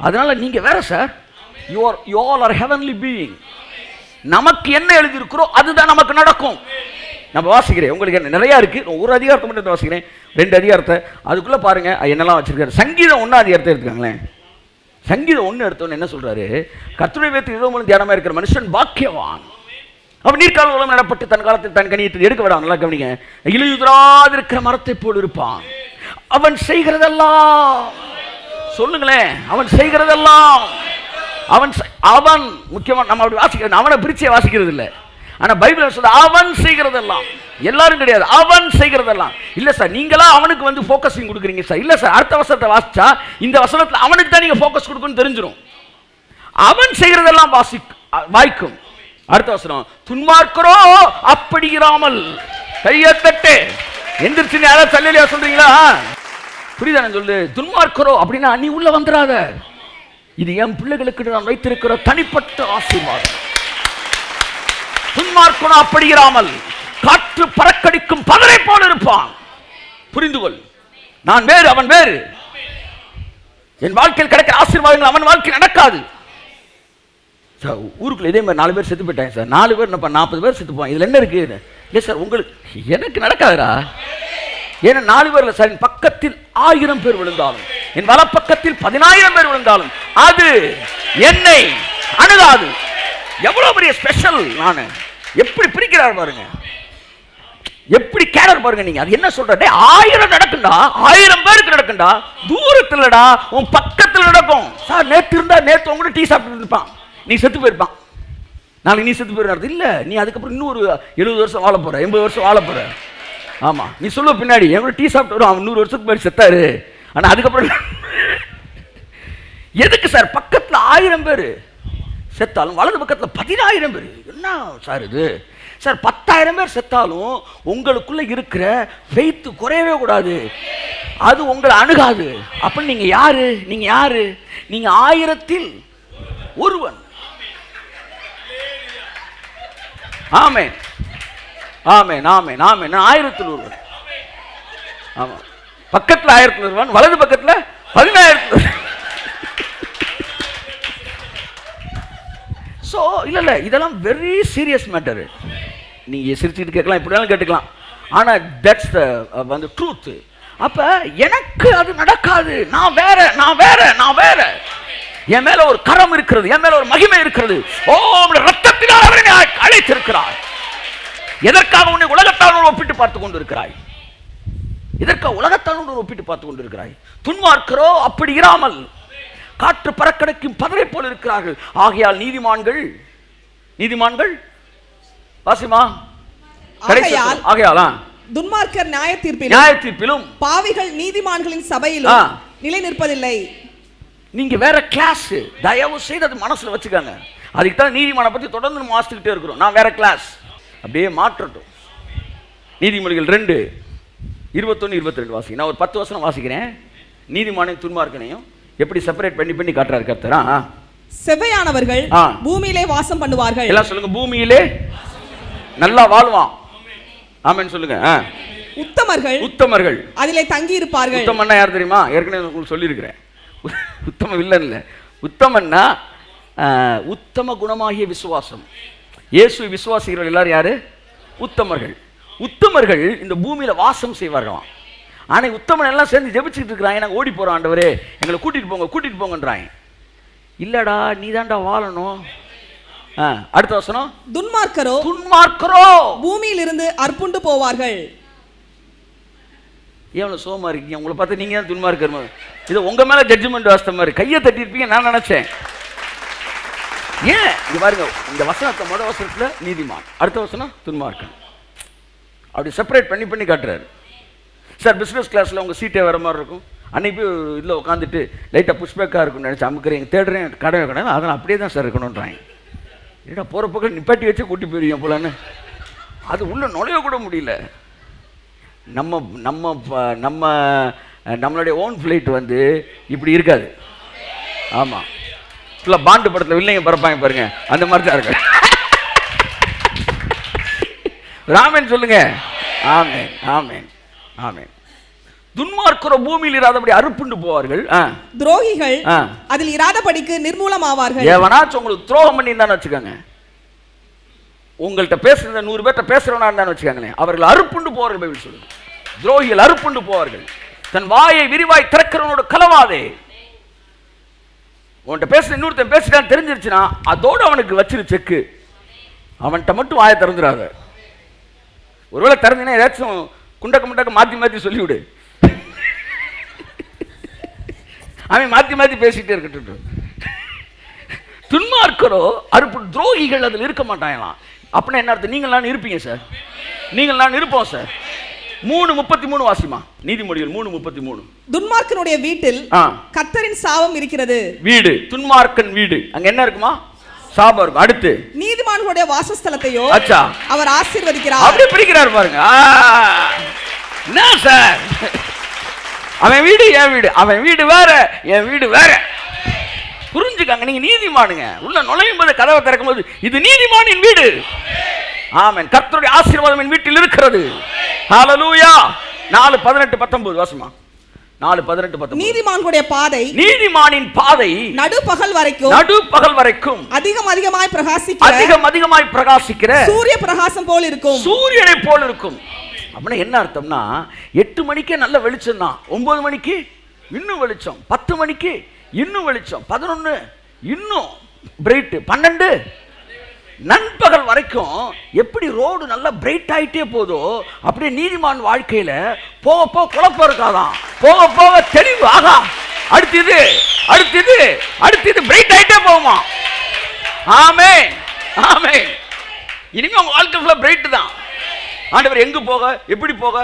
அதனால நீங்க வேற sir. you all are heavenly being. நமக்கு என்ன எழுதியிருக்கிறோ அதுதான் நமக்கு நடக்கும். நம்ம வாசிக்கிறேன், உங்களுக்கு என்ன நிறைய இருக்கு, ஒரு அதிகாரத்தை மட்டும் வாசிக்கிறேன், 2 அதிகாரத்தை. அதுக்குள்ள பாருங்க என்னெல்லாம் வச்சிருக்காரு. சங்கீதம் 1 அதிகாரத்தை எடுத்துக்காங்களேன். சங்கீதம் 1 எடுத்தோன்னு என்ன சொல்றாரு? கர்த்தருடைய வேதத்தில் இரவும் தியானமா இருக்கிற மனுஷன் பாக்கியவான். அவன் நீர்க்கால் உலகம் நடப்பட்டு தன் காலத்தில் தன் கனியத்தை எடுக்க விடாம. நல்லா கவனிங்க. இலையுதிராதிருக்கிற மரத்தை போல் இருப்பான். அவன் செய்கிறதெல்லாம், சொல்லுங்களேன், அவன் செய்கிறதெல்லாம், அவன் முக்கியமா நம்ம அப்படி வாசிக்கிறது, அவனை பிரிச்சே வாசிக்கிறது இல்லை. ஆனா பைபிள் சொல்ற அவன் செய்கிறதெல்லாம், எல்லாரும் கிடையாது, அவன் செய்கிறதெல்லாம். இல்ல சார், நீங்களா அவனுக்கு வந்து போக்கஸிங் கொடுக்குறீங்க சார். இல்ல சார், அடுத்த வசனத்தை வாசிச்சா இந்த வசனத்துல அவனுக்கு தான் நீங்க போக்கஸ் கொடுக்கணும்னு தெரிஞ்சிடும். அவன் செய்கிறதெல்லாம் வாய்க்கும். அடுத்த வசனம், துன்மார்க்கரோ அப்படி இராமல். கையத்தட்டு எந்திரிச்சு யாராவது தள்ளியா சொல்றீங்களா? புரியுதா சொல்லு. துன்மார்க்கரோ அப்படின்னா நீ உள்ள வந்துடாத. இது என் பிள்ளைகளுக்கு நான் வைத்திருக்கிற தனிப்பட்ட ஆசீர்வாதம். துன்மார்க்கனோ அப்படி இராமல் காற்று பறக்கடிக்கும் பதரை போல இருப்பான். புரிந்து கொள். நான் வேறு, அவன் வேறு. என் வாழ்க்கையில் கிடைக்கிற ஆசீர்வாதங்கள் அவன் வாழ்க்கையில் நடக்காது. ஊருக்குள்ள இதே மாதிரி 4 பேர் செத்து போயிட்டாங்க சார். 4 பேர் 40 பேர் செத்து போவாங்க. இதுல என்ன இருக்கு? இல்லை சார், உங்களுக்கு எனக்கு நடக்காதுடா. ஏன்னா 4 பேர்ல சார், என் பக்கத்தில் 1000 பேர் விழுந்தாலும், என் வலப்பக்கத்தில் 10,000 பேர் விழுந்தாலும் அது என்னை அணுகாது. எவ்வளவு பெரிய ஸ்பெஷல்! நான் எப்படி பிரிக்கிறார் பாருங்க, எப்படி கேரர் பாருங்க. நீங்க அது என்ன சொல்றே? 1000 நடக்குண்டா, 1000 பேருக்கு நடக்குண்டா, தூரத்துலடா, உன் பக்கத்தில் நடக்கும். சார் நேற்று இருந்தா நேற்று உங்க கூட டீ சாப்பிட்டு இருப்பான், நீ செத்து போயிருப்பான். நாளைக்கு நீ செத்து போயிருந்தது இல்ல, நீ அதுக்கப்புறம் இன்னும் ஒரு 70 வருஷம் வாழ போற, 80 வருஷம் வாழ போற. ஆமா, நீ சொல்லுவ பின்னாடி என் கூட டீ சாப்பிட்டு வரும், அவன் 100 வருஷத்துக்கு மேலே செத்தாரு. ஆனா அதுக்கப்புறம் எதுக்கு சார்? பக்கத்துல 1000 பேர் செத்தாலும் வலது பக்கத்தில் 10,000 பேர். என்ன சார் இது? சார் 10,000 பேர் செத்தாலும் உங்களுக்குள்ள இருக்கிற ஃபெய்த் குறையவே கூடாது, அது உங்களை அணுகாது. அப்ப நீங்க யாரு? நீங்க யாரு? நீங்க 1000ல் ஒருவன். ஆமென், ஆமென், ஆமென், ஆமென். 1000ல் ஒருவன். ஆமா, பக்கத்தில் 1000ல் ஒருவன், வலது பக்கத்தில் 10,000. ஸோ இல்ல இதெல்லாம் வெரி சீரியஸ் மேட்டர். நீங்க சிரிச்சுட்டு கேட்கலாம், இப்படினாலும் கேட்டுக்கலாம். ஆனா தட்ஸ் த வந்து ட்ரூத். அப்ப எனக்கு அது நடக்காது. நான் வேற, நான் வேற, நான் வேற. என் மேல ஒரு கரம் இருக்கிறது, என் மேல ஒரு மகிமை இருக்கிறது. ஓ, ரத்தத்தினால் அவரை அழைத்திருக்கிறார். எதற்காக உன்னை உலகத்தாரோடு ஒப்பிட்டு பார்த்து கொண்டிருக்கிறாய்? எதற்காக உலகத்தாரோடு ஒப்பிட்டு பார்த்து கொண்டிருக்கிறாய்? துன்மார்க்கரோ அப்படி இராமல் காற்று பறக்கடைக்கும் பதரை போல் இருக்கிறார்கள். ஆகையால் நீதிமான்கள், நீதிமான்கள் வாசிமா, ஆகையால் துன்மார்க்கர் நியாயத்தீர்ப்பிலும் பாவிகள் நீதிமான்களின் சபையிலும் நிலை நிற்பதில்லை. நீங்க வேற கிளாஸ். தயவு செய்து அது மனசுல வச்சுக்காங்க. அதுக்கு தான் நீதிமான பத்தி தொடர்ந்து நம்ம வாசிச்சுக்கிட்டே இருக்கிறோம். நான் வேற கிளாஸ். அப்படியே மாற்றட்டும். நீதிமொழிகள் 2:21-22 வாசிங்க. நான் ஒரு 10 வசனம் வாசிக்கிறேன். நீதிமானையும் துன்மார்க்கனையும் எப்படி செப்பரேட் பண்ணி பண்ணி காட்டுறாரு கர்த்தர். செவ்வையானவர்கள் பூமியிலே வாசம் பண்ணுவார்கள். எல்லாம் சொல்லுங்க, பூமியிலே நல்லா வாழ்வான். ஆமென் சொல்லுங்க. உத்தமர்கள், உத்தமர்கள் அதிலே தங்கி இருப்பார்கள். உத்தமன்னா யார் தெரியுமா? ஏற்கனவே உங்களுக்கு சொல்லியிருக்கிறேன். உத்தம வில்லன் இல்ல. உத்தமன்னா உத்தம குணமாகிய விசுவாசம். இயேசு விசுவாசிகள் எல்லாரும் யாரு? உத்தமர்கள். உத்தமர்கள் இந்த பூமியில வாசம் செய்வார்களாம். ஆனா உத்தமன் எல்லாம் சேர்ந்து ஜெபிச்சுட்டு இருக்கிறாங்க. நாங்கள் ஓடி போறோம், ஆண்டவரே எங்களை கூட்டிட்டு போங்க, கூட்டிட்டு போங்கன்றாங்க. இல்லடா, நீ தாண்டா வாழணும். அடுத்த வசனம், துன்மார்க்கரோ, துன்மார்க்கரோ பூமியில் இருந்து அற்புண்டு போவார்கள். எவ்வளவு சோமா இருக்கீங்க. உங்களை பார்த்து நீங்க தான் துன்மார்க்கர். இது உங்க மேல ஜட்ஜ்மெண்ட் வாஸ்த மாதிரி கையை தட்டிருப்பீங்க நான் நினைச்சேன். ஏன் இங்க பாருங்க, இந்த வசனத்தை முதல் வசனத்துல நீதிமான், அடுத்த வசனம் துன்மார்க்கன். அப்படி செப்பரேட் பண்ணி பண்ணி காட்டுறாரு. சார் பிஸ்னஸ் கிளாஸில் உங்கள் சீட்டே வர மாதிரி இருக்கும். அன்னைக்கு போய் இதில் உட்காந்துட்டு லைட்டாக புஷ்பேக்காக இருக்கும்னு நினச்சி அமுக்கிறேன், தேடுறேன், கடை கடை, அதெல்லாம் அப்படியே தான் சார் இருக்கணுன்றாங்க. ஏன்னா போகிற பக்கம் நிப்பாட்டி வச்சு கூட்டி போயிருவீங்க போலன்னு. அது உள்ள நுழைய கூட முடியல. நம்ம நம்ம நம்ம நம்மளுடைய ஓன் ஃப்ளைட் வந்து இப்படி இருக்காது. ஆமாம், ஃபுல்லாக பாண்டு படத்தில் வில்லைங்க பறப்பாங்க பாருங்க, அந்த மாதிரி தான் இருக்கு. ராமன் சொல்லுங்க. ஆமேன், ஆமேன், ஆமேன். துன்மார்க்கரோ பூமியில் இராதபடி அறுப்புண்டு போவார்கள். துரோகிகள் அதில் இராதபடிக்கு நிர்மூலமாவார்கள். எவனாச்சும் உங்களுக்கு துரோகம் பண்ணி இருந்தான்னு வச்சுக்கோங்க, உங்கள்கிட்ட பேசுறத 100 பேர்ட்ட பேசுறவனா இருந்தான்னு வச்சுக்கோங்களேன், அவர்கள் அறுப்புண்டு போவார்கள். பைபிள் சொல்லுது துரோகிகள் அறுப்புண்டு போவார்கள். தன் வாயை விரிவாய் திறக்கிறவனோட கலவாதே. உன்கிட்ட பேசுற இன்னொருத்தன் பேசிட்டான்னு தெரிஞ்சிருச்சுன்னா அதோடு அவனுக்கு வச்சிரு செக்கு. அவன்கிட்ட மட்டும் வாயை திறந்துடாத. ஒருவேளை திறந்தீங்கன்னா ஏதாச்சும் குண்டக்க முண்டக்க மாற்றி மாற்றி சொல்லிவிடு. அவன் மாற்றி மாற்றி பேசிட்டே இருக்கட்டும். துன்மார்க்கரோ அறுப்பு, துரோகிகள் அதில் இருக்க மாட்டாங்களாம். அப்படின்னா என்ன அர்த்தம்? நீங்கள் நான் இருப்பீங்க சார், நீங்கள் நான் இருப்போம் சார். 3:33 வாசிமா, நீதிமொழிகள் 3:33. துன்மார்க்கனுடைய வீட்டில் கர்த்தரின் சாபம் இருக்கிறது. வீடு, துன்மார்க்கன் வீடு, அங்க என்ன இருக்குமா? சாபம் இருக்கும். அடுத்து நீதிமான்களுடைய வாசஸ்தலத்தையோ அச்சா அவர் ஆசீர்வதிக்கிறார். அப்படியே பிரிக்கிறார் பாருங்க. என்ன சார், அவன் வீடு என் வீடு, அவன் வீடு வேற என் வீடு வேற. புரிஞ்சுக்காங்க. நீங்க நீதிமானுங்க. உள்ள நுழையும் போது கதவை திறக்கும் போது இது நீதிமானின் வீடு. ஆமென். கர்த்தருடைய ஆசீர்வாதம் என் வீட்டில் இருக்கிறது. ஹalleluya. 4:18-19 வாசிமா. 4:18-19. நீதிமான்களுடைய பாதை, நீதிமானின் பாதை நடுப்பகல் வரைக்கும் அதிகமாய் பிரகாசிக்கிற சூரிய பிரகாசம் போல் இருக்கும், சூரியனை போல் இருக்கும். அப்படின்னா என்ன அர்த்தம்னா 8 மணிக்கே நல்ல வெளிச்சம் தான், 9 மணிக்கு இன்னும் வெளிச்சம், 10 மணிக்கு இன்னும் வெளிச்சம், 11 இன்னும் பிரைட், 12 நண்பகல் வரைக்கும் எப்படி ரோடு நல்லா பிரைட் ஆயிட்டே போதோ அப்படியே நீதிமான் வாழ்க்கையில போக போக குழப்பம் இருக்காதான், போக போக தெளிவு. ஆகா, அடுத்தது அடுத்தது அடுத்தது பிரைட் ஆயிட்டே போகுமா. ஆமென் ஆமென். இனிமே உங்க வாழ்க்கை ஃபுல்லா பிரைட் தான். ஆண்டவர் எங்க போக எப்படி போக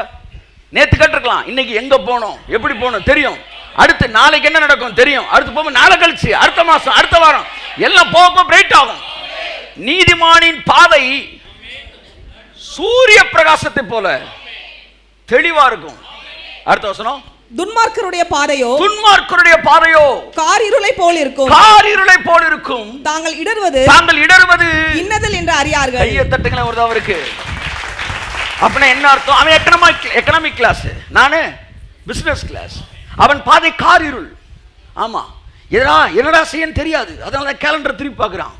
நேத்து கேட்டிருக்கலாம், இன்னைக்கு எங்க போனோம் எப்படி போனோம் தெரியும், அடுத்து நாளைக்கு என்ன நடக்கும் தெரியும், அடுத்து போக நாளை கழிச்சு அடுத்த மாசம் அடுத்த வாரம் எல்லாம் போக பிரைட் ஆகும். நீதிமானின் பாதை சூரிய பிரகாசத்தை போல தெளிவா இருக்கும். அடுத்த வசனம், துன்மார்க்கருடைய பாதையோ காரிருளை போல் இருக்கும், தாங்கள் இடறுவது இன்னதல் என்று அறியார்கள். கையை தட்டுங்களேன் ஒரு அவருக்கு. அப்படின்னா என்ன அர்த்தம்? அவன் எக்கனாமிக் கிளாஸ், நானு பிசினஸ் கிளாஸ். அவன் பாதை காரிருள். ஆமா, என்னடா செய்யன்னு தெரியாது, அதனால கேலண்டர் திருப்பி பார்க்கிறான்.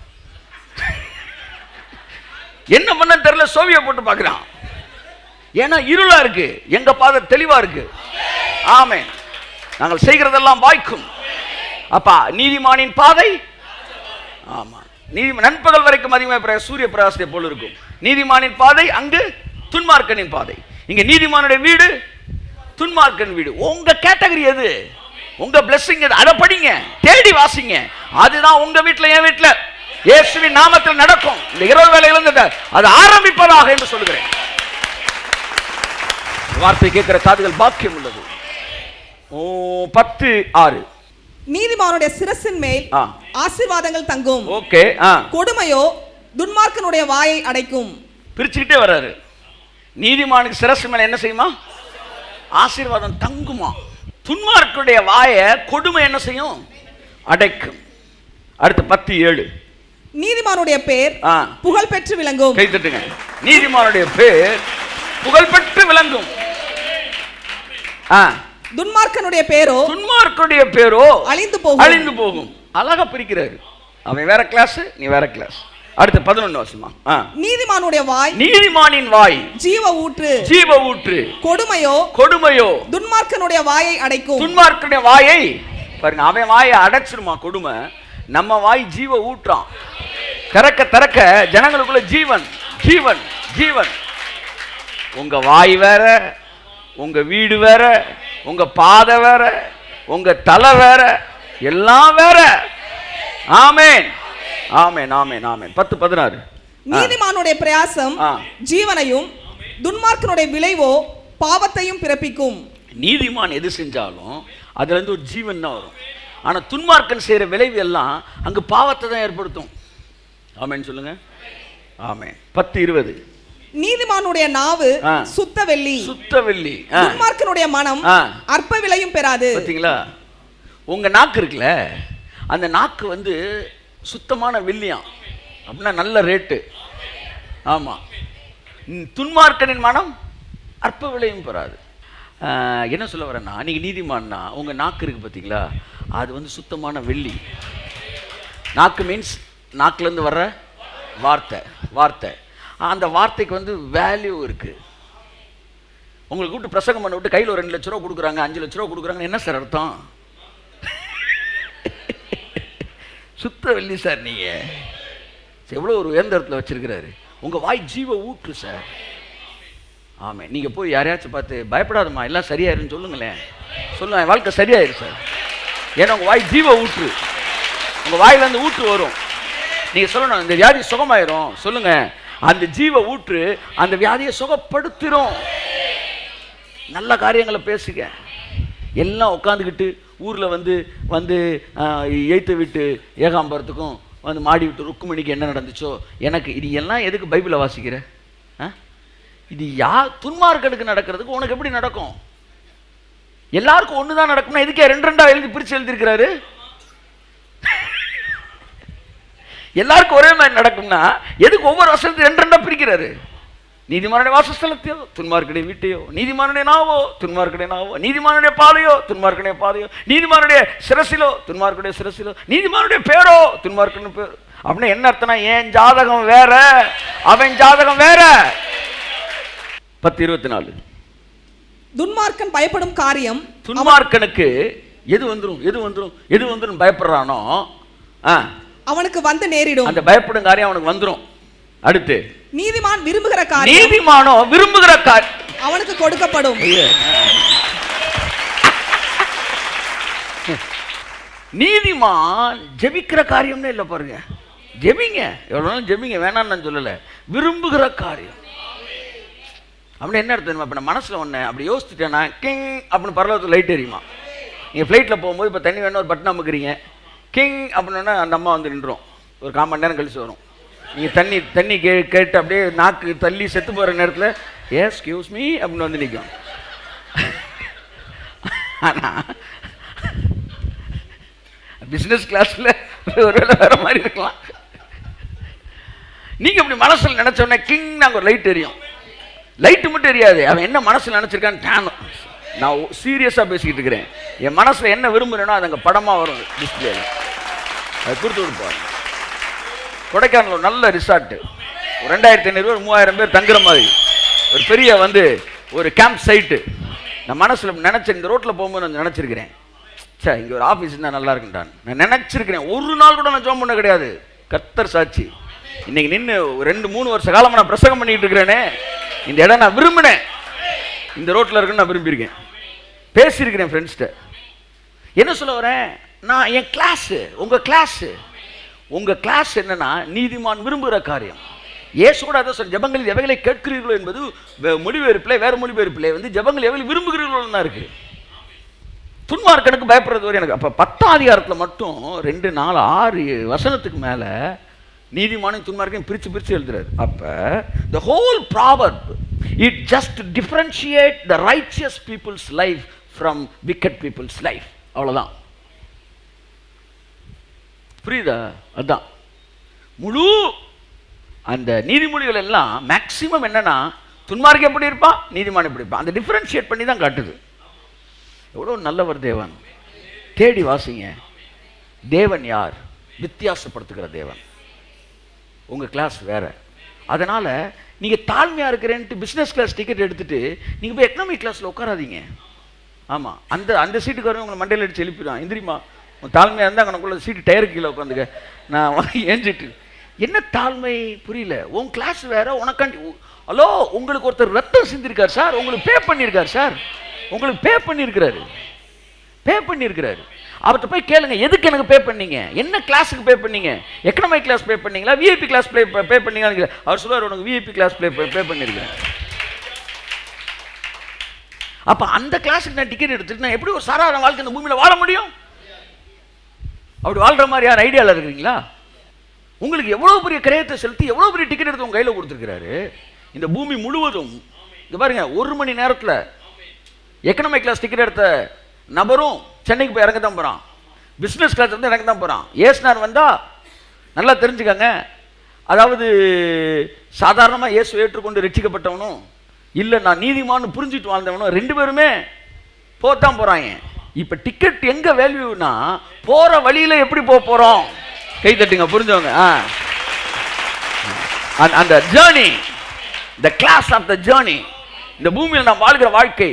என்ன பண்ண தெரியல, சோவியை போட்டு பார்க்கிறான். ஏன்னா இருளா இருக்கு, எங்க பாதை தெளிவா இருக்கு. ஆமென். நாங்கள் செய்கிறதெல்லாம் வாய்க்கும். அப்பா நீதிமானின் பாதை, ஆமா, நண்பகல் வரைக்கும் அதிகமாக சூரிய பிரகாசத்தை போல இருக்கும். நீதிமானின் பாதை அங்கு, துன்மார்க்கனின் பாதை இங்க. நீதிமானுடைய வீடு, துன்மார்க்கன் வீடு. உங்க கேட்டகரி எது, உங்க பிளெஸிங் எது, அதை படிங்க, தேடி வாசிங்க. அதுதான் உங்க வீட்டில் என் வீட்டில் இயேசுவின் நாமத்தில் நடக்கும். இந்த இரவு வேளையிலிருந்து அது ஆரம்பிப்பதாக என்று சொல்லுகிறேன். வார்த்தை கேட்கிற காதுகள் பாக்கியம் உள்ளது. 10:6. நீதிமானுடைய சிரசின் மேல் ஆசீர்வாதங்கள் தங்கும். ஓகே. கொடுமையோ துன்மார்க்கனுடைய வாயை அடைக்கும். பிரிச்சுக்கிட்டே வர்றாரு. நீதிமானுக்கு சிரசு மேல என்ன செய்யுமா? ஆசீர்வாதம் தங்குமா. துன்மார்க்கனுடைய வாயை கொடுமை என்ன செய்யும்? அடைக்கும். அடுத்து 10:7. நீதிமானுடைய பேர் புகழ் பெற்று விளங்கும். கை தட்டுங்க. நீதிமானுடைய பேர் புகழ் பெற்று விளங்கும். துன்மார்க்கனுடைய பேரோ அழிந்து போகும். அழகா பிரிக்கிறாரு. அவன் வேற கிளாஸ், நீ வேற கிளாஸ். அடுத்து 11 வருஷமா. நீதிமானின் வாய் ஜீவ ஊற்று. கொடுமையோ துன்மார்க்கனுடைய வாயை அடைக்கும். துன்மார்க்கனுடைய வாயை பாருங்க, அவன் வாயை அடைச்சிருமா கொடுமை. நம்ம வாய் ஜீவ ஊற்றான். திறக்க திறக்க ஜனங்களுக்குள்ள ஜீவன் ஜீவன் ஜீவன். உங்க வாய் வேற, உங்க வீடு வேற, உங்க பாதை வேற, உங்க தலை வேற, எல்லாம் வேற. ஆமென் ஆமென் ஆமென் ஆமென். 10:16. நீதிமானுடைய பிரயாசம் ஜீவனையும் துன்மார்க்கனுடைய விளைவோ பாவத்தையும் பிறப்பிக்கும். நீதிமான் எது செஞ்சாலும் அதுல இருந்து ஒரு ஜீவன் தான் வரும். ஆனா துன்மார்க்கன் செய்யற விளைவு எல்லாம் அங்கு பாவத்தை தான் ஏற்படுத்தும். ஆமென் சொல்லுங்க. ஆமென். 10:20. நீதிமானுடைய நாவு சுத்த வெள்ளி. துன்மார்க்கனுடைய மனம் அற்ப விலையும் பெறாது. பாத்தீங்களா? உங்க நாக்கு இருக்குல்ல, அந்த நாக்கு வந்து சுத்தமான வெள்ளியாம். அப்படின்னா நல்ல ரேட்டு. ஆமா. துன்மார்க்கனின் மனம் அற்ப விலையும் பெறாது. என்ன சொல்ல வரேன்னா, நீங்கள் நீதிமான்னா உங்கள் நாக்கு இருக்குது பார்த்தீங்களா, அது வந்து சுத்தமான வெள்ளி. நாக்கு மீன்ஸ் நாக்குலேருந்து வர்ற வார்த்தை. அந்த வார்த்தைக்கு வந்து வேல்யூ இருக்குது. உங்களுக்கு கூப்பிட்டு பிரசங்கம் பண்ண விட்டு கையில் ஒரு 2 லட்ச ரூபா கொடுக்குறாங்க, 5 லட்ச ரூபா கொடுக்குறாங்க, என்ன சார் அர்த்தம்? சுத்த வெள்ளி சார். நீங்கள் எவ்வளோ ஒரு உயர்ந்தரத்தில் வச்சிருக்கிறாரு. உங்கள் வாய் ஜீவ ஊற்று சார். ஆமாம், நீங்கள் போய் யாரையாச்சும் பார்த்து பயப்படாதம்மா எல்லாம் சரியாயிருன்னு சொல்லுங்களேன். சொல்லுங்க, என் வாழ்க்கை சரியாயிரு சார். ஏன்னா உங்கள் வாய் ஜீவ ஊற்று. உங்கள் வாயிலேருந்து ஊற்று வரும். நீங்கள் சொல்லணும், இந்த வியாதி சுகமாயிரும். சொல்லுங்கள், அந்த ஜீவ ஊற்று அந்த வியாதியை சுகப்படுத்திடும். நல்ல காரியங்களை பேசுங்க. எல்லாம் உட்காந்துக்கிட்டு ஊரில் வந்து எய்த்து விட்டு ஏகாம்பரத்துக்கும் வந்து மாடி விட்டு ருக்குமணிக்கு என்ன நடந்துச்சோ, எனக்கு இது எல்லாம் எதுக்கு பைபிளை வாசிக்கிற? இது துன்மார்க்கனுக்கு நடக்கிறதுக்கு உனக்கு எப்படி நடக்கும்? எல்லாருக்கும் ஒன்று தான் நடக்கும்னா எதுக்கே 2 பிரித்து எழுதியிருக்கிறாரு? எல்லாருக்கும் ஒரே மாதிரி நடக்கும்னா எதுக்கு ஒவ்வொரு வசனத்தையும் 2 பிரிக்கிறாரு? நீதிமானுடைய வாசஸ்தலத்தையோ துன்மார்க்கனுடைய வீட்டையோ, நீதிமானுடைய நாவோ துன்மார்க்கனுடைய நாவோ, நீதிமானுடைய பாதையோ துன்மார்க்கனுடைய பாதையோ, நீதிமானுடைய சிரசிலோ துன்மார்க்கனுடைய சிரசிலோ, நீதிமானுடைய பேரோ துன்மார்க்கனுடைய பேரோ. அப்படின்னா என்ன அர்த்தம்னா, என் ஜாதகம் வேற, அவன் ஜாதகம் வேற. 10:24. துன்மார்க்கன் பயப்படும் காரியம், துன்மார்க்கனுக்கு எது வந்துரும் பயப்படுறானோ அவனுக்கு வந்து நேரிடும். அந்த பயப்படும் காரியம் அவனுக்கு வந்துரும். அடுத்து, நீதிமான் விரும்புகிற காரியம், நீதிமானோ விரும்புகிற காரியம் அவனுக்கு கொடுக்கப்படும். நீதிமான் ஜெபிக்கிற காரியம்னே இல்லை பாருங்க. ஜெபிங்க, எவ்வளவு ஜெபிங்க, வேணான்னு நான் சொல்லல. விரும்புகிற காரியம் அப்படின்னு என்ன அர்த்தம்? இப்போ நான் மனசில் ஒன்று அப்படி யோசிச்சுட்டேன்னா கிங் அப்படின்னு பரலோகத்தில் லைட் எரியுமா? நீங்கள் ஃப்ளைட்டில் போகும்போது இப்போ தண்ணி வேணும், ஒரு பட்டன் அமுக்குறீங்க, கிங் அப்படின்னா அந்த அம்மா வந்து நின்றோம். ஒரு 1/4 மணி நேரம் கழிச்சு வரும். நீங்கள் தண்ணி கேட்டு அப்படியே நாக்கு தள்ளி செத்து போகிற நேரத்தில் எஸ்கியூஸ் மீ அப்படின்னு வந்து நிற்கும். ஆனால் பிஸ்னஸ் கிளாஸில் ஒருவேளை வேற மாதிரி இருக்கலாம். நீங்கள் அப்படி மனசில் நினச்சோடனே கிங் நாங்கள் ஒரு லைட் எரியும். லைட்டு மட்டும் எரியாது, அவன் என்ன மனசில் நினச்சிருக்கான்னு நான் சீரியஸாக பேசிக்கிட்டு இருக்கிறேன். என் மனசில் என்ன விரும்புகிறேனோ அது அங்கே படமாக வரும் டிஸ்பிளேல. அது கொடுத்து கொடுப்பாரு. கொடைக்கானல் ஒரு நல்ல ரிசார்ட்டு, 2500 3000 பேர் தங்குற மாதிரி ஒரு பெரிய ஒரு கேம்ப் சைட்டு. நான் மனசில் நினச்சேன், இந்த ரோட்டில் போகும்போது நான் நினச்சிருக்கிறேன், சார் இங்கே ஒரு ஆஃபீஸ் இருந்தால் நல்லா இருக்குன்டான் நான் நினச்சிருக்கிறேன். ஒரு நாள் கூட நான் ஜோம் பண்ண கிடையாது. கர்த்தர் சாட்சி. இன்னைக்கு நின்று 2-3 வருஷ காலமாக நான் பிரசங்கம் பண்ணிட்டு இருக்கிறேனே, இந்த இடம் நான் விரும்பினேன். இந்த ரோட்டில் இருக்குன்னு நான் விரும்பியிருக்கேன், பேசியிருக்கிறேன் ஃப்ரெண்ட்ஸ்கிட்ட. என்ன சொல்ல வரேன், நான் என் கிளாஸு உங்கள் கிளாஸ் என்னன்னா நீதிமான் விரும்புகிற காரியம். ஏசு கூட அதை சொல்ல, ஜபங்களில் எவைகளை கேட்கிறீர்களோ என்பது மொழிபெயர்ப்பிலே, வேறு மொழிபெயர்ப்பிலே ஜபங்கள் எவைகளை விரும்புகிறீர்களோ தான் இருக்கு. துன்மார்க்கனுக்கு பயப்படுறது வரை எனக்கு. அப்போ 10ஆம் அதிகாரத்தில் மட்டும் 2, 4, 6 வசனத்துக்கு மேலே நீதிமானையும் துன்மார்க்கையும் பிரித்து எழுதுறாரு. அப்போ the whole proverb it just differentiate the righteous people's life from wicked people's life. அவ்வளோதான். புரியுதா? அதுதான் முழு அந்த நீதிமொழிகள் எல்லாம் மேக்சிமம் என்னன்னா, துன்மார்க்கன் எப்படி இருப்பான், நீதிமான் எப்படி இருப்பான், அந்த டிஃபரன்ஷியேட் பண்ணி தான் காட்டுது. எவ்வளோ நல்லவர் தேவன். தேடி வாசிங்க. தேவன் யார்? வித்தியாசப்படுத்துகிற தேவன். உங்கள் கிளாஸ் வேற. அதனால் நீங்கள் தாழ்மையாக இருக்கிறேன்ட்டு பிஸ்னஸ் கிளாஸ் டிக்கெட் எடுத்துகிட்டு நீங்கள் போய் எக்கனாமிக் கிளாஸில் உட்காராதீங்க. ஆமாம், அந்த சீட்டுக்கு வரவங்க உங்களை மண்டையில் அடிச்சு எழுப்பிடுவான். எந்திரிமா, உன் தாழ்மையாக இருந்தால் அங்கனக்குள்ள சீட்டு டயருக்கு கீழே உட்காந்துக்க. நான் ஏஞ்சிட்டு என்ன தாழ்மை புரியல. உன் கிளாஸ் வேற, உனக்காண்டி. ஹலோ, உங்களுக்கு ஒருத்தர் ரத்தம் சிந்திருக்கார் சார், உங்களுக்கு பே பண்ணியிருக்கார் சார், உங்களுக்கு பே பண்ணியிருக்கிறாரு. அவர்கிட்ட போய் கேளுங்க, எதுக்கு எனக்கு பே பண்ணீங்க, என்ன கிளாஸுக்கு பே பண்ணீங்க, எக்கனாமிக் கிளாஸ் பே பண்ணீங்களா, விஐபி கிளாஸ் பே பண்ணீங்களா? அவர் சொல்லுவார், உனக்கு விஐபி கிளாஸ் பே பண்ணியிருக்கேன். அப்போ அந்த கிளாஸுக்கு நான் டிக்கெட் எடுத்துட்டு நான் எப்படி ஒரு சாதாரண வாழ்க்கை இந்த பூமியில் வாழ முடியும்? அப்படி வாழ்கிற மாதிரி யார் ஐடியாவில் இருக்கிறீங்களா? உங்களுக்கு எவ்வளோ பெரிய கிரயத்தை செலுத்தி எவ்வளோ பெரிய டிக்கெட் எடுத்து உங்கள் கையில் கொடுத்துருக்கிறாரு. இந்த பூமி முழுவதும் இங்கே பாருங்க, 1 மணி நேரத்தில் எக்கனாமிக் கிளாஸ் டிக்கெட் எடுத்த நபரும் சென்னைக்கு போய் இறங்க தான் போகிறான், பிஸ்னஸ் கிளாஸ் வந்து இறங்க தான் போகிறான். ஏசுனார் வந்தால் நல்லா தெரிஞ்சுக்கங்க, அதாவது சாதாரணமாக இயேசு ஏற்றுக்கொண்டு ரட்சிக்கப்பட்டவனும் இல்லை நான் நீதிமான்னு புரிஞ்சுட்டு வாழ்ந்தவனும் 2 பேருமே போத்தான் போகிறாங்க. இப்போ டிக்கெட் எங்கே வேல்யூனா போகிற வழியில் எப்படி போகிறோம். கை தட்டுங்க புரிஞ்சவங்க. அந்த journey, the class of the journey. இந்த பூமியில் நாம் வாழ்கிற வாழ்க்கை,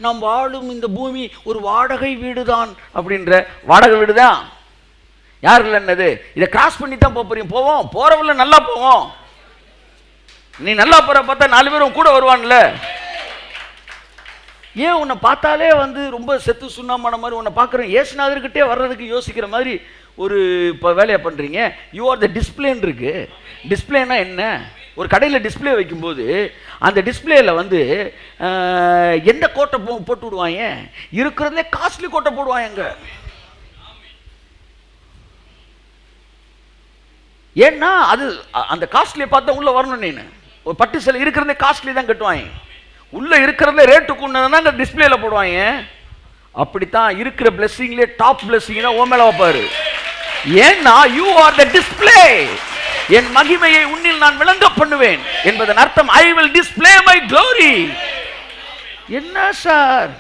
நாம் வாழும் இந்த பூமி ஒரு வாடகை வீடு தான் அப்படின்ற வாடகை வீடு தான். யார் இல்லைன்னது, இதை கிராஸ் பண்ணி தான் போவோம். போகிறவங்கள நல்லா போவோம். நீ நல்லா போகிற பார்த்தா 4 பேரும் கூட வருவான்ல. ஏன் உன்னை பார்த்தாலே வந்து ரொம்ப செத்து சுண்ணாமான மாதிரி உன்னை பார்க்குறேன், ஏசுநாதர்கிட்டே வர்றதுக்கு யோசிக்கிற மாதிரி ஒரு இப்போ வேலையை பண்ணுறீங்க. யூ ஆர் த டிஸ்பிளேன்னு இருக்கு. டிஸ்பிளேனா என்ன? ஒரு கடையில் டிஸ்பிளே வைக்கும்போது அந்த டிஸ்பிளேல வந்து எந்த கோட்டை போட்டு விடுவாங்க, இருக்கிறதுலே காஸ்ட்லி கோட்டை போடுவாங்க. ஏன்னா அது அந்த காஸ்ட்லியை பார்த்தா உள்ள வரணும். நீ ஒரு பட்டு சில இருக்கிறதே காஸ்ட்லி தான் கட்டுவாங்க, உள்ள இருக்கிறதே ரேட்டுக்கு ஒன்று அந்த டிஸ்பிளேல போடுவாங்க. அப்படித்தான் இருக்கிற பிளெஸிங்லேயே டாப் பிளெஸிங் தான் ஓ மேல வைப்பாரு. ஏன்னா யூ ஆர் த டிஸ்பிளே. என் மகிமையை உன்னில் நான் விளங்க பண்ணுவேன் என்பதன் அர்த்தம் I will display my glory. என்ன சார்,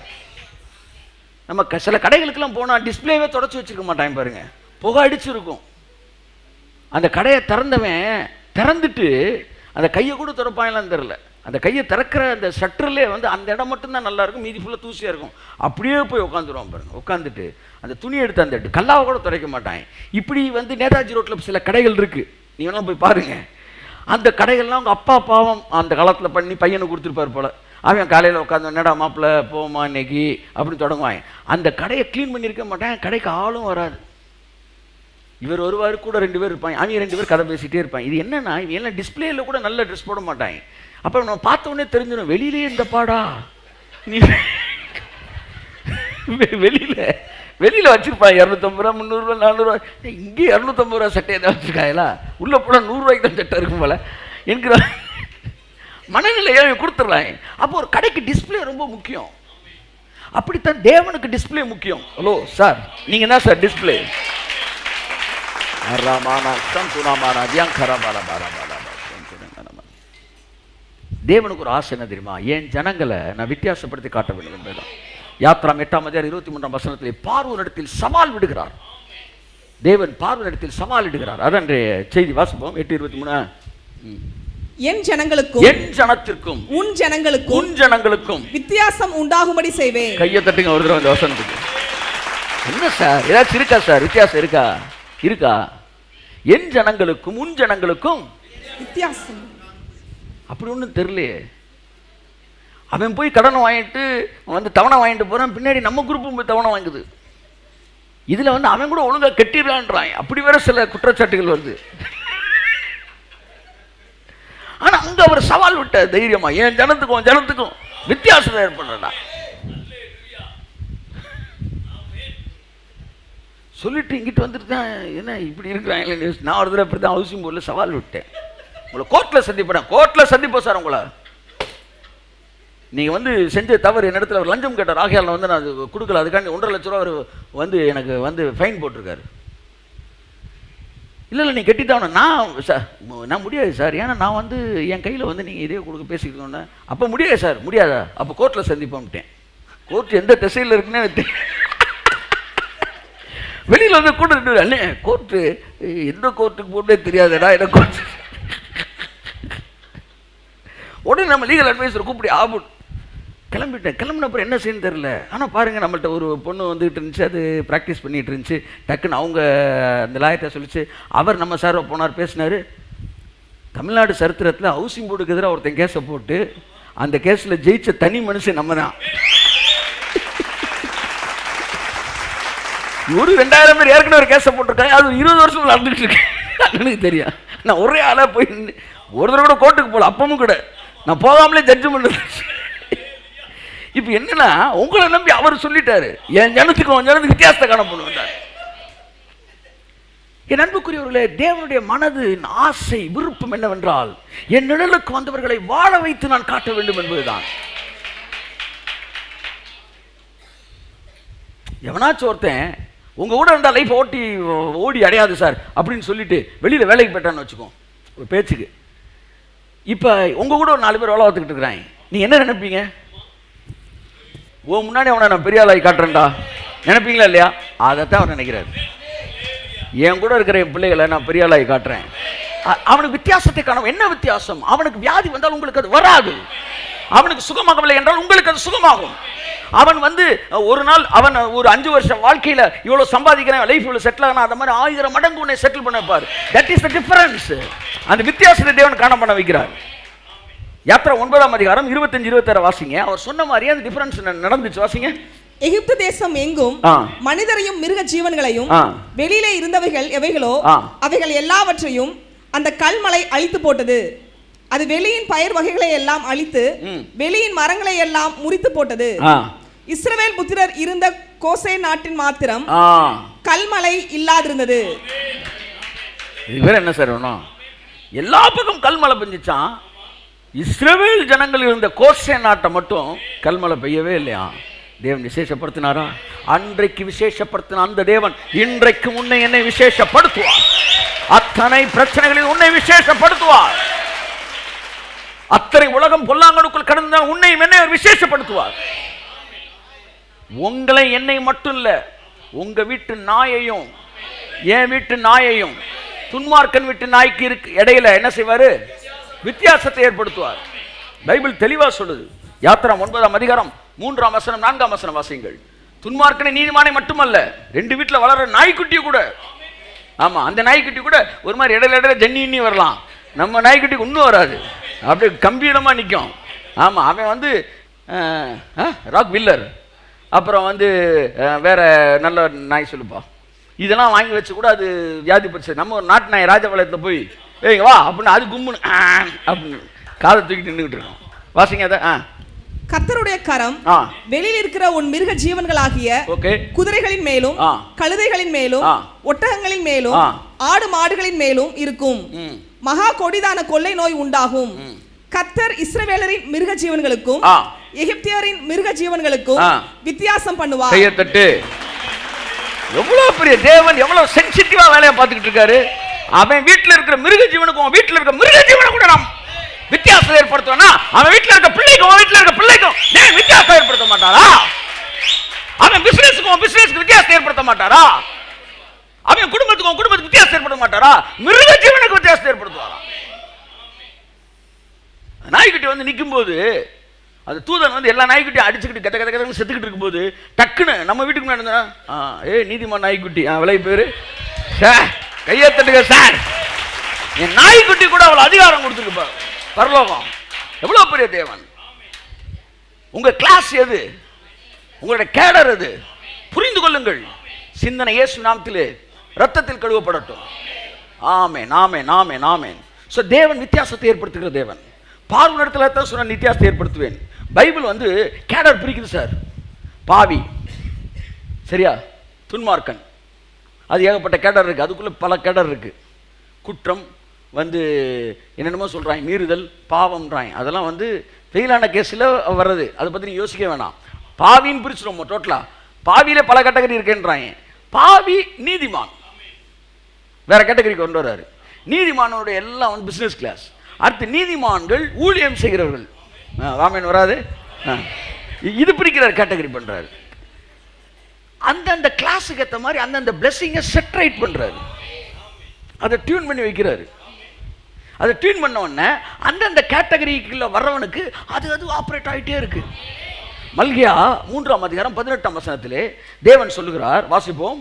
நம்ம சில கடைகளுக்கெல்லாம் போனா டிஸ்பிளேவே தொடச்சு வச்சிருக்க மாட்டாங்க பாருங்க, புகை அடிச்சிருக்கும். அந்த கடையை திறந்துட்டு அந்த கையை கூட திறப்பாங்களான்னு தெரியல. அந்த கையை திறக்கிற அந்த ஷட்டர்லே வந்து அந்த இடம் மட்டும்தான் நல்லா இருக்கும், மீதி ஃபுல்லாக தூசியாக இருக்கும். அப்படியே போய் உட்காந்துருவான் பாருங்க. உட்காந்துட்டு அந்த துணி எடுத்து அந்த கல்லாவை கூட துடைக்க மாட்டாங்க. இப்படி வந்து நேதாஜி ரோட்டில் சில கடைகள் இருக்குது, நீ வேணால் போய் பாருங்க. அந்த கடைகள்லாம் அவங்க அப்பா பாவம் அந்த காலத்தில் பண்ணி பையனுக்கு கொடுத்துருப்பார் போல. அவன் காலையில் உட்காந்து என்னடா மாப்பிள்ளை போமா இன்னைக்கு அப்படின்னு தொடங்குவாங்க. அந்த கடையை க்ளீன் பண்ணியிருக்க மாட்டான், கடைக்கு ஆளும் வராது. இவர் வருவார், கூட 2 பேர் இருப்பாங்க, அவங்க 2 பேர் கதை பேசிகிட்டே இருப்பாங்க. இது என்னன்னா இவன் எல்லாம் டிஸ்பிளேயில் கூட நல்ல ட்ரெஸ் போட மாட்டாங்க. அப்போ நம்ம பார்த்த உடனே தெரிஞ்சிடும், வெளியிலே இந்த பாடா நீ வெளியில் வச்சிருப்பாங்க 250 ரூபா 300 ரூபா 400 ரூபா. இங்கே 250 ரூபா சட்டை ஏதாவது வச்சுருக்காங்களா, உள்ளே போனால் 100 ரூபாய்க்கு தான் சட்டை இருக்கும் போல என்கிற மனநிலையை கொடுத்துடலாம். அப்போ ஒரு கடைக்கு டிஸ்பிளே ரொம்ப முக்கியம். அப்படித்தான் தேவனுக்கு டிஸ்பிளே முக்கியம். ஹலோ சார், நீங்கள் என்ன சார் டிஸ்பிளே? தேவனுக்கு ஒரு ஆசை என்ன தெரியுமா? என் ஜனங்களை நான் வித்தியாசப்படுத்தி காட்ட வேண்டும் என்பதுதான். யாத்ரா 8ஆம் அதிகாரம் 23ஆம் வசனத்திலே பார்வோனிடத்தில் சவால் விடுகிறார். தேவன் பார்வோனிடத்தில் சவால் இடுகிறார். அதன்றைய செய்தி வாசிப்போம். 8:23. என் ஜனங்களுக்கும் என் ஜனத்திற்கும் உன் ஜனங்களுக்கும் வித்தியாசம் உண்டாகும்படி செய்வேன். கையை தட்டுங்க ஒரு தடவை அந்த வசனத்துக்கு. என்ன சார், ஏதாச்சும் இருக்கா சார்? வித்தியாசம் இருக்கா? என் ஜனங்களுக்கும் உன் ஜனங்களுக்கும் வித்தியாசம் அப்படி ஒன்றும் தெரியலையே. அவன் போய் கடனை வாங்கிட்டு வந்து தவணை வாங்கிட்டு போறான், பின்னாடி நம்ம குரூப்பும் போய் தவணை வாங்குது. இதுல வந்து அவன் கூட ஒழுங்கா கட்டிடலான்றான். அப்படி வேற சில குற்றச்சாட்டுகள் வருது. ஆனா அங்க அவர் சவால் விட்ட தைரியமா, என் ஜனத்துக்கும் வித்தியாசம் ஏற்படுறா சொல்லிட்டு இங்கிட்டு வந்துட்டு தான் என்ன இப்படி இருக்கிறாங்க. நான் ஒரு தடவை இப்படி தான் ஹவுசிங் போர்டில் சவால் விட்டேன், உங்களை கோர்ட்டில் சந்திப்போம் சார். உங்களை நீங்கள் வந்து செஞ்ச தவறு என் இடத்துல ஒரு லஞ்சம் கேட்டார், ஆகையால் வந்து நான் அது கொடுக்கல, அதுக்காண்டி 1.5 லட்ச ரூபா அவர் வந்து எனக்கு வந்து ஃபைன் போட்டிருக்காரு. இல்லை நீ கட்டிட்டாவணும். நான் முடியாது சார், ஏன்னா நான் வந்து என் கையில் வந்து நீங்கள் இதே கொடுக்க பேசிக்கிட்டோன்னே. அப்போ முடியாது சார். முடியாதா? அப்போ கோர்ட்டில் சந்திப்போம்ட்டேன். கோர்ட் எந்த திசையில் இருக்குன்னு வெளியில் வந்து கூட அண்ணே கோர்ட்டு எந்த கோர்ட்டுக்கு போட்டே தெரியாதுடா என்ன கோர்ட். உடனே நம்ம லீகல் அட்வைசர் கூப்பிடி ஆபுட் கிளம்பிட்டேன். கிளம்பின அப்புறம் என்ன செய்யணும் தெரியல. ஆனால் பாருங்கள், நம்மள்ட்ட ஒரு பொண்ணு வந்துகிட்டு இருந்துச்சு, அது ப்ராக்டிஸ் பண்ணிகிட்டு இருந்துச்சு. டக்குன்னு அவங்க அந்த லாயர்கிட்ட சொல்லிச்சு. அவர் நம்ம சார் போனார், பேசினார். தமிழ்நாடு சரித்திரத்தில் ஹவுசிங் போர்டுக்கு எதிராக ஒருத்தன் கேஸை போட்டு அந்த கேஸில் ஜெயிச்ச தனி மனுஷன் நம்ம தான். ஒரு 2000 பேர் ஏற்கனவே ஒரு கேஸை போட்டிருக்காங்க. அது 20 வருஷம் நடந்துட்டு இருக்கு. எனக்கு தெரியும். நான் ஒரே ஆளாக போய் ஒரு தடவை கூட கோர்ட்டுக்கு போகல. அப்பவும் கூட நான் போகாமலே ஜட்ஜ்மெண்ட். இப்போ என்னன்னா, உங்களை நம்பி அவர் சொல்லிட்டாரு, என் ஜனத்துக்கு வித்தியாசத்தை காணப்படுவார். என் அன்புக்குரியவர்களே, தேவனுடைய மனதின் ஆசை விருப்பம் என்னவென்றால், என் நிழலுக்கு வந்தவர்களை வாழ வைத்து நான் காட்ட வேண்டும் என்பதுதான். எவனாச்சும் ஒருத்தன் உங்க கூட இருந்தால் லைஃப் ஓடி அடையாது சார் அப்படின்னு சொல்லிட்டு வெளியில் வேலைக்கு போயிட்டான்னு வச்சுக்கோ, ஒரு பேச்சுக்கு. இப்போ உங்க கூட ஒரு 4 பேர் வேலை பார்த்துக்கிட்டு இருக்கிறாங்க. நீ என்ன நினைப்பீங்க? முன்னாடி அவனை நான் பெரிய ஆளாகி காட்டுறேன்டா நினைப்பீங்களா இல்லையா? அதைத்தான் அவர் நினைக்கிறார். என் கூட இருக்கிற என் பிள்ளைகளை நான் பெரிய ஆளாகி காட்டுறேன். அவனுக்கு வித்தியாசத்தை காணும். என்ன வித்தியாசம்? அவனுக்கு வியாதி வந்தால் உங்களுக்கு அது வராது. அவனுக்கு சுகமாகவில்லை என்றால் உங்களுக்கு அது சுகமாகும். அவன் ஒரு நாள் அவன் ஒரு 5 வருஷம் வாழ்க்கையில் இவ்வளவு சம்பாதிக்கிறேன், லைஃப் இவ்வளவு செட்டில் ஆகணும், அந்த மாதிரி 1000 மடங்கு உன்னை செட்டில் பண்ண வைப்பார். That is the difference. அந்த வித்தியாசத்தை தேவன் காண பண்ண வைக்கிறார். யாத்திரை 9ஆம் அதிகாரம் 25-26 வாசிங்க. அவர் சொன்ன மாதிரியே அந்த டிஃபரன்ஸ் நடந்துச்சு. வாசிங்க. எகிப்து தேசம் எங்கும் மனிதரையும் மிருக ஜீவன்களையும் வெளியிலே இருந்தவைகள் எவைகளோ அவைகள் எல்லாவற்றையும் அந்த கல்மலை அழித்து போட்டது. அது வெளியின் பயிர் வகைகளை எல்லாம் அழித்து வெளியின் மரங்களை எல்லாம் முறித்து போட்டது. இஸ்ரவேல் புத்திரர் இருந்த கோசே நாட்டின் மாத்திரம் கல்மலை இல்லாதிருந்தது. என்ன சார் எல்லா பக்கம் கல்மலை பெஞ்சிச்சான். இஸ்ரவேல் ஜனங்கள் இருந்த கோசே நாட்டை மட்டும் கல்மலை பெய்யவே இல்லையா? தேவன் விசேஷப்படுத்தினாரா? அன்றைக்கு விசேஷப்படுத்தின அந்த தேவன் இன்றைக்கு உன்னை என்னை விசேஷப்படுத்துவார். அத்தனை பிரச்சனைகளில் உன்னை விசேஷப்படுத்துவார். அத்தனை உலகம் பொல்லாங்கனுக்குள் கடந்தால் உன்னையும் என்னை விசேஷப்படுத்துவார். உங்களை என்னை மட்டும் இல்ல, உங்க வீட்டு நாயையும் என் வீட்டு நாயையும் துன்மார்க்கன் வீட்டு நாய்க்கு இடையில என்ன செய்வாரு? வித்தியாசத்தை ஏற்படுத்துவார். பைபிள் தெளிவா சொல்லுது. யாத்திரா 9ஆம் அதிகாரம் 3ஆம் வசனம் 4ஆம் வசனம் வாசியுங்கள். துன்மார்க்கனை நீதிமானை மட்டுமல்ல, 2 வீட்டில் வளர்ற நாய்க்குட்டி கூட. ஆமா, அந்த நாய்க்குட்டி கூட ஒரு மாதிரி இடையில ஜன்னி வரலாம். நம்ம நாய்க்குட்டிக்கு இன்னும் வராது, அப்படியே கம்பீரமா நிற்கும். ஆமா, அவன் ராக் வில்லர், அப்புறம் வேற நல்ல நாய் சொல்லுப்பா, இதெல்லாம் வாங்கி வச்சு கூட அது வியாதி பிரச்சனை. நம்ம ஒரு நாட்டு நாய் ராஜபாளையத்தில் போய் ஏங்க வா அப்படின்னு அது கும்முன்னு அப்படின்னு காதை தூக்கிட்டு நின்றுகிட்டு இருக்கோம். வாசிங்க அதை. கர்த்தருடைய கரம் வெளியில் இருக்கிற உன் மிருக ஜீவன்களாகிய குதிரைகளின் மேலும் கழுதைகளின் மேலும் ஒட்டகங்களின் மேலும் ஆடு மாடுகளின் மேலும் இருக்கும். மகா கொடிதான கொள்ளை நோய் உண்டாகும். கர்த்தர் இஸ்ரவேலரின் மிருக ஜீவன்களுக்கும் எகிப்தியரின் மிருக ஜீவன்களுக்கும் வித்தியாசம் பண்ணுவார். கையத்தட்டு. எவ்வளவு பெரிய தேவன், எவ்வளவு சென்சிட்டிவா வேலையை பார்த்துக்கிட்டு இருக்காரு. அவன் வீட்டில் இருக்கிற மிருக ஜீவனுக்கும் வீட்டில் இருக்கிற மிருக ஜீவனை கூட நாம் வித்தியாசம் ஏற்படுத்துவனா? அவன் வீட்டில் இருக்க பிள்ளைக்கும் வீட்டில் இருக்க பிள்ளைக்கும் வித்தியாசம் ஏற்படுத்த மாட்டாரா? அவன் பிசினஸுக்கும் பிசினஸ்க்கு வித்தியாசம் ஏற்படுத்த மாட்டாரா? அவன் குடும்பத்துக்கும் குடும்பத்துக்கு வித்தியாசம் ஏற்படுத்த மாட்டாரா? மிருக ஜீவனுக்கு வித்தியாசம் ஏற்படுத்துவாரா? நாய்க்குட்டி நிற்கும் போது அது தூதன் எல்லா நாய்க்குட்டியும் அடிச்சுக்கிட்டு கத்த கத்த கத்த செத்துக்கிட்டு இருக்கும் போது டக்குன்னு நம்ம வீட்டுக்கு முன்னாடி நீதிமான் நாய்க்குட்டி விலை பேரு கையை தட்டுங்க சார். என் நாய்க்குட்டி கூட அவ்வளவு அதிகாரம் கொடுத்துருக்கு பரலோகம். எவ்வளவு பெரிய தேவன். உங்க கிளாஸ் எது? உங்களுடைய கேடர் எது? புரிந்து கொள்ளுங்கள். சிந்தனை இயேசு நாமத்திலே ரத்தத்தில் கழுவப்படட்டும். ஆமென் ஆமென் ஆமென் ஆமென். சோ தேவன் வித்தியாசத்தை ஏற்படுத்துகிற தேவன். பார்வை இடத்துல தான் சொன்ன வித்தியாசத்தை ஏற்படுத்துவேன். பைபிள் கேடர் பிரிக்குது சார். பாவி, சரியா, துன்மார்க்கன், அது ஏகப்பட்ட கேடர் இருக்கு. அதுக்குள்ள பல கேடர் இருக்கு. குற்றம் என்னென்னமோ சொல்றாங்க, மீறுதல், பாவம்ன்றாங்க. அதெல்லாம் ஃபெயிலான கேஸில் வர்றது. அதை பற்றி நீ யோசிக்க வேணாம். பாவின்னு பிரிச்சுடும் டோட்டலா. பாவியில பல கேட்டகரி இருக்குன்றாங்க. பாவி நீதிமான் வேற கேட்டகரி கொண்டு வர்றாரு. நீதிமானோட எல்லாம் பிசினஸ் கிளாஸ். அடுத்து நீதிமான்கள் ஊழியம் செய்கிறவர்கள். ராமன் வராது, இது பிரிக்கிறார், கேட்டகரி பண்றாரு. அந்தந்த கிளாஸுக்கு ஏற்ற மாதிரி அந்தந்த பிளெஸிங்கை செட்ரைட் பண்றாரு. அதை டியூன் பண்ணி வைக்கிறாரு. அதை டியூன் பண்ண உடனே அந்தந்த கேட்டகரிக்குள்ள வர்றவனுக்கு அது ஆப்ரேட் ஆகிட்டே இருக்கு. மல்கியா 3ஆம் அதிகாரம் 18ஆம் வசனத்திலே தேவன் சொல்லுகிறார், வாசிப்போம்.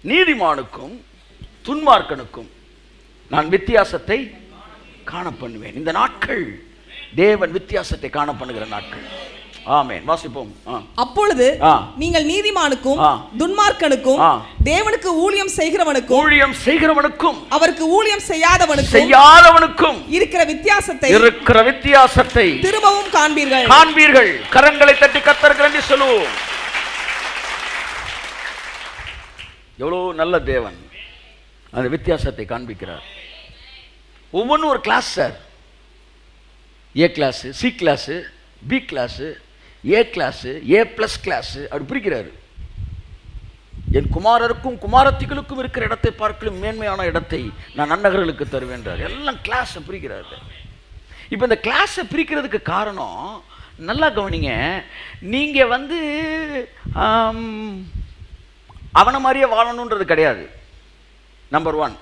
நீதிமானுக்கும் துன்மார்க்கனுக்கும் நான் வித்தியாசத்தை காண பண்ணுவேன். இந்த நாட்கள் தேவன் வித்தியாசத்தை காண பண்ணுகிற நாட்கள். ஆமென். வாசிப்போம். அப்பொழுது நீங்கள் நீதிமானுக்கும் துன்மார்க்கனுக்கும் தேவனுக்கு ஊழியம் செய்கிறவனுக்கும் அவருக்கு ஊழியம் செய்யாதவனுக்கும் இருக்கிற வித்தியாசத்தை திரும்பவும் காண்பீர்கள். கரங்களை தட்டி கர்த்தருக்கு நன்றி சொல்லுவோம். எவ்வளவு நல்ல தேவன் அந்த வித்தியாசத்தை காண்பிக்கிறார். ஒவ்வொன்றும் ஒரு class sir. A class, C class, B class, A class, A plus class, அப்படி பிரிக்கிறாரு. என் குமாரருக்கும் குமாரத்திகளுக்கும் இருக்கிற இடத்தை பார்க்கலும் மேன்மையான இடத்தை நான் நன்னகர்களுக்கு தருவேன்றார். எல்லாம் கிளாஸ் பிரிக்கிறாரு. இப்போ இந்த கிளாஸை பிரிக்கிறதுக்கு காரணம் நல்லா கவனிங்க. நீங்கள் வந்து அவனை மாதிரியே வாழணுன்றது கிடையாது. நம்பர் 1,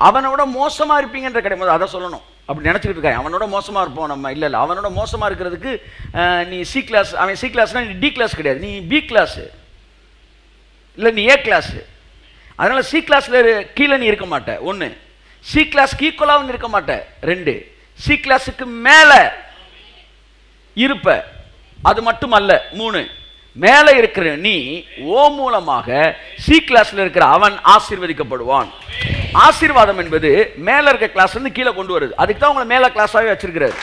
அவனோட மோசமாக இருப்பீங்கன்ற கிடையாது, அதை சொல்லணும். அப்படி நினச்சிக்கிட்டு இருக்காங்க, அவனோட மோசமாக இருப்போம் நம்ம. இல்லை இல்லை, அவனோட மோசமாக இருக்கிறதுக்கு நீ சி கிளாஸ், அவன் சி கிளாஸ்னால் நீ டி கிளாஸ் கிடையாது, நீ பி கிளாஸு இல்லை நீ ஏ கிளாஸு. அதனால் சி கிளாஸில் கீழே நீ இருக்க மாட்டே 1, சி கிளாஸ்க்கு ஈக்குவலாகவும் இருக்க மாட்டே 2, சி கிளாஸுக்கு மேலே இருப்ப, அது மட்டும் அல்ல 3, மேலே இருக்கிற நீ ஓ மூலமாக சி கிளாஸ்ல இருக்கிற அவன் ஆசீர்வதிக்கப்படுவான். ஆசீர்வாதம் என்பது மேலே இருக்க கிளாஸ் இருந்து கீழே கொண்டு வருது. அதுக்கு தான் உங்களை மேலே கிளாஸாகவே வச்சிருக்கிறாரு.